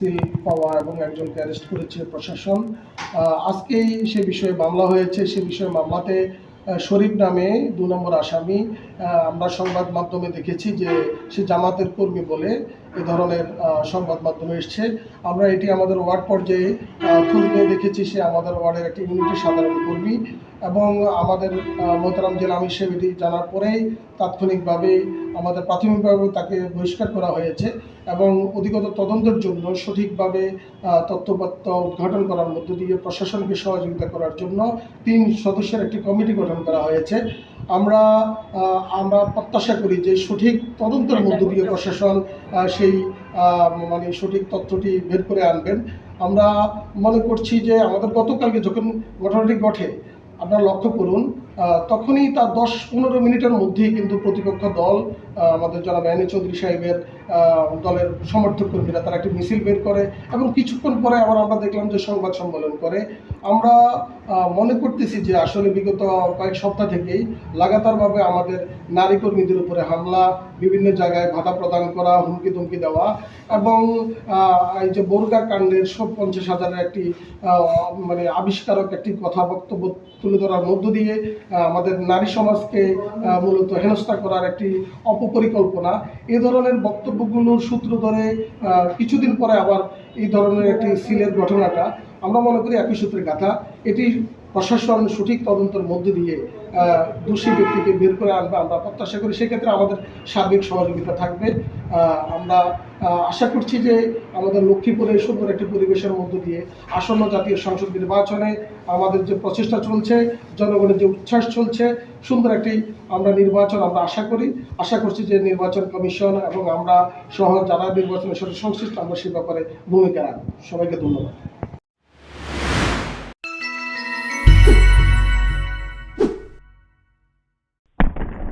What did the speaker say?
পাওয়া এবং একজনকে অ্যারেস্ট করেছে প্রশাসন। আজকেই সে বিষয়ে মামলা হয়েছে। সে বিষয়ে মামলাতে শরীফ নামে ২ নম্বর আসামি, আমরা সংবাদ মাধ্যমে দেখেছি যে সে জামাতের কর্মী বলে এ ধরনের সংবাদ মাধ্যমে এসছে। আমরা এটি আমাদের ওয়ার্ড পর্যায়ে খোঁজ নিয়ে দেখেছি সে আমাদের ওয়ার্ডের একটি ইউনিটের সাধারণ কর্মী এবং আমাদের মোহতারাম জেলা আমির সাহেব এটি জানার পরেই তাৎক্ষণিকভাবে আমাদের প্রাথমিকভাবে তাকে বহিষ্কার করা হয়েছে এবং অধিকতর তদন্তের জন্য সঠিকভাবে তথ্যপত্র উদ্ঘাটন করার মধ্য দিয়ে প্রশাসনকে সহযোগিতা করার জন্য ৩ সদস্যের একটি কমিটি গঠন করা হয়েছে। আমরা প্রত্যাশা করি যে সঠিক তদন্তের মধ্য দিয়ে প্রশাসন সেই সঠিক তথ্যটি বের করে আনবেন। আমরা মনে করছি যে আমাদের গতকালকে যখন ঘটনাটি ঘটে আপনারা লক্ষ্য করুন, তখনই তার ১০-১৫ মিনিটের মধ্যেই কিন্তু প্রতিপক্ষ দল আমাদের জনাব এন এ চৌধুরী সাহেবের দলের সমর্থক কর্মীরা তারা একটি মিছিল বের করে এবং কিছুক্ষণ পরে আবার আমরা দেখলাম যে সংবাদ সম্মেলন করে। আমরা মনে করতেছি যে আসলে বিগত কয়েক সপ্তাহ থেকেই লাগাতারভাবে আমাদের নারী কর্মীদের উপরে হামলা, বিভিন্ন জায়গায় ভাতা প্রদান করা, হুমকি ধমকি দেওয়া এবং এই যে বোরকা কাণ্ডের ৫০,০০০-এর একটি আবিষ্কারক একটি কথা বক্তব্য তুলে ধরার মধ্য দিয়ে আমাদের নারী সমাজকে মূলত হেনস্থা করার একটি অপপরিকল্পনা, এ ধরনের বক্তব্যগুলোর সূত্র ধরে কিছুদিন পরে আবার এই ধরনের একটি সিলের ঘটনাটা আমরা মনে করি একই সূত্রে গাঁথা। এটি প্রশাসন সঠিক তদন্তের মধ্য দিয়ে দোষী ব্যক্তিকে বের করে আনবে আমরা প্রত্যাশা করি। সেক্ষেত্রে আমাদের সার্বিক সহযোগিতা থাকবে। আমরা আশা করছি যে আমাদের লক্ষ্মীপুরে সুন্দর একটি পরিবেশের মধ্য দিয়ে আসন্ন জাতীয় সংসদ নির্বাচনে আমাদের যে প্রচেষ্টা চলছে, জনগণের যে উচ্ছ্বাস চলছে, সুন্দর একটি আমরা নির্বাচন আমরা আশা করছি যে নির্বাচন কমিশন এবং আমরা সহ যারা নির্বাচনের সাথে সংশ্লিষ্ট আমরা সে ব্যাপারে ভূমিকা রাখব। সবাইকে ধন্যবাদ।